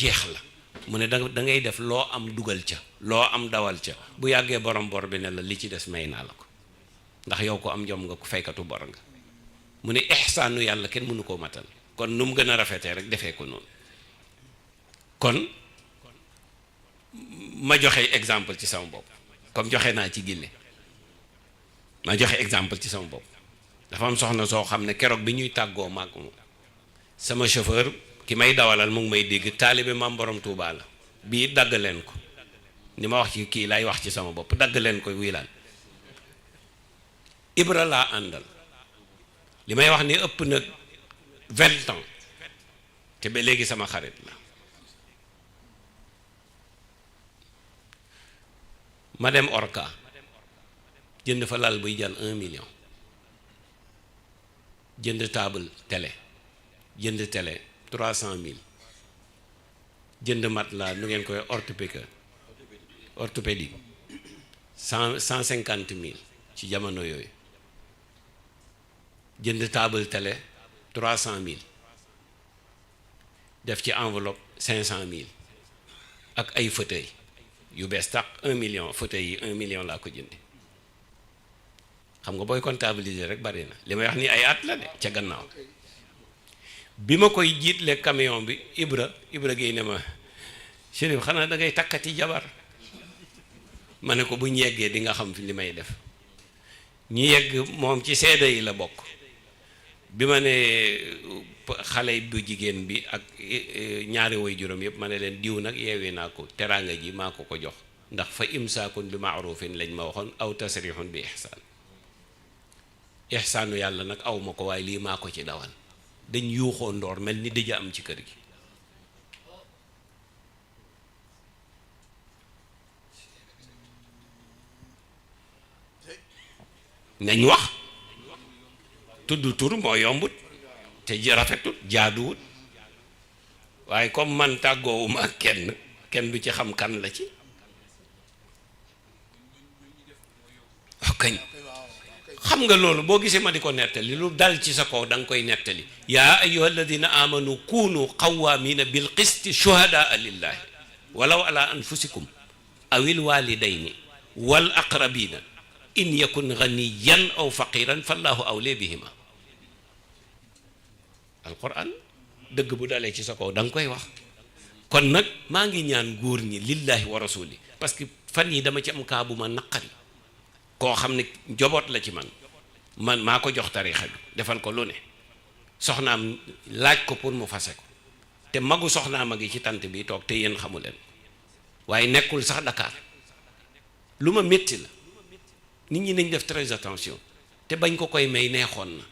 jeex la mu ne da ngay def loo am dugal ca loo am dawal ca bu yàggee borom bor bi ne la li ci des may naa la ko ndax yow ko am jom nga ko faykatu bor nga mu ne ihsaanu yàlla kenn mënu koo matal kon nu mu gën a rafetee rek defee ko noonu kon ma joxe exemple ci sama bopp comme joxe naa ci Guinée ma joxe exemple ci sama bopp dafa am soxna soo xam ne keroog bi ñuy tàggoo maag moom sama chauffeur ki may dawalal mu ngi may dégg taalibe maam borom Touba la bii dagg leen ko ni ma wax ci kii lay wax ci sama bopp dagg leen ko wii laan Ibra laa àndal li may wax ni ëpp na 20 ans te ba léegi sama xarit la ma dem Orca jënd fa lal buy jël 1 million jënd table télé jënd télé 300 000 jënd matelas nu ngeen koy orthopédique 150 000 ci jamono yooyu jënd table télé 300 000 def ci enveloppe 500 000 ak ay fauteuil yu bees tax 1 million fauteuil yi 1 million laa ko jëndi xam nga booy comptabiliser rek bari na li may wax ni ay at la de ca gannaaw bi ma koy jiitle camion bi Ibra Guèye ne ma Chérif xanaa da ngay takkati jabar ma ne ko bu ñu yeggee di nga xam fi li may def ñu yegg moom ci seede yi la bokk bi ma ne xale bu jigéen bi ak ñaari way juróom yëpp ma ne leen diw nag yeewee naa ko teraanga ji maa ko jox ndax fa imsaakun bi maarufin lañ ma waxoon aw tasrihun bi ihsaan ihsaanu yàlla nag aw ma ko waaye lii maa ko ci dawal dañ yuuxoo ndoor mel ni dëj am ci kër gi nañ wax tudd tur moo yombut te ji rafetut jaaduwut waaye comme man tàggoowuma ak kenn du ci xam kan la ci kañ xam nga loolu boo gisee ma di ko nettali lu dal ci sa kaw da nga koy nettali yaa ayyuha alladina amanu kunu qawamina bil qisti shuhadaa lillahi walaw ala anfusikum awil walidayni wal aqrabina in yakun ganiyan aw faqiran fallahu awle bihima alquran dëgg bu dalee ci sa kaw da nga koy wax kon nag maa ngi ñaan góor ñi lillahi wa rasuli parce que fan yi dama ci am kaa bu ma naqari koo xam ne njoboot la ci man maa ko jox tarixa bi defal ko lu ne soxnaam laaj ko pour mu fase ko te magu soxnaam a ngi ci tant bi toog te yéen xamu leen waaye nekkul sax Dakar lu ma métti la nit ñi nañ def très attention te bañ ko koy may neexoon na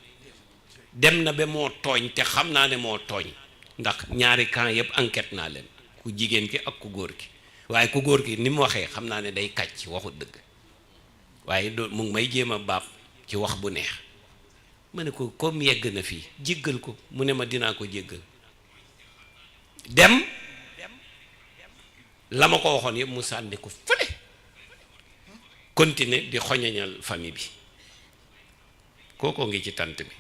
dem na ba moo tooñ te xam naa ne moo tooñ ndax ñaari camp yëpp enquête naa leen ku jigéen ki ak ku góor ki waaye ku góor ki ni mu waxee xam naa ne day kàcc waxut dëgg waaye mu ngi may jéem a baab ci wax bu neex ma ne ko comme yegg na fii jéggal ko mu ne ma dinaa ko jéggal dem la ma ko waxoon yëpp mu sànni ko fële continuer di xoñoñal famille bi kookoo ngi ci tant bi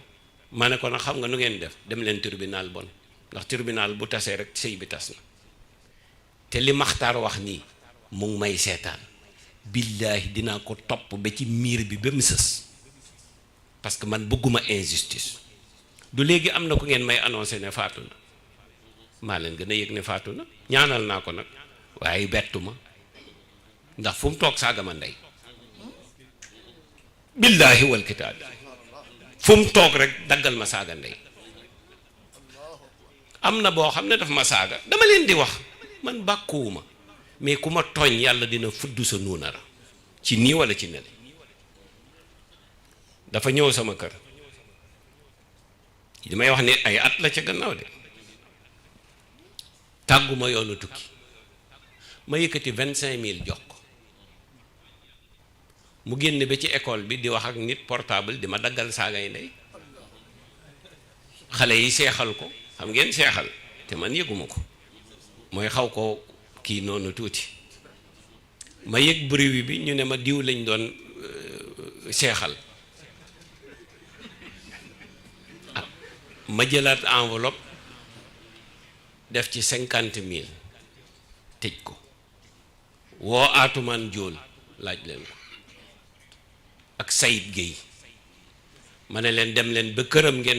ma ne ko nag xam nga nu ngeen def dem leen tribunal bon ndax tribunal bu tasee rek sëy bi tas na te li Maxtaar wax nii mu ngi may seetaan billaahi dinaa ko topp ba ci miir bi ba mu sës parce que man bëgguma injustice du léegi am na ku ngeen may annoncé ne faatu na maa leen gën a yëg ne faatu na ñaanal naa ko nag waaye bettu ma ndax fu mu toog saaga ma ndey billaahi wal kitaab fu mu toog rek daggal ma saaga ndey am na boo xam ne daf ma saaga dama leen di wax man bàkkuwuma mais ku ma tooñ yàlla dina fudd sa nuunara ci nii wala ci nele dafa ñëw sama kër li may wax ne ay at la ca gannaaw de tàgguma yoonu tukki ma yëkkati 25 000 jox ko mu génn ba ci école bi di wax ak nit portable di ma daggal saagay ndey xale yi seexal ko xam ngeen seexal te man yëguma ko mooy xaw ko kii noonu tuuti ma yëg bruit bi ñu ne ma diw lañ doon seexal ma jëlaat enveloppe def ci 50 000 tëj ko woo Atumaan Jóol laaj leen ko ak Sayid Géey ma ne leen dem leen ba këram ngeen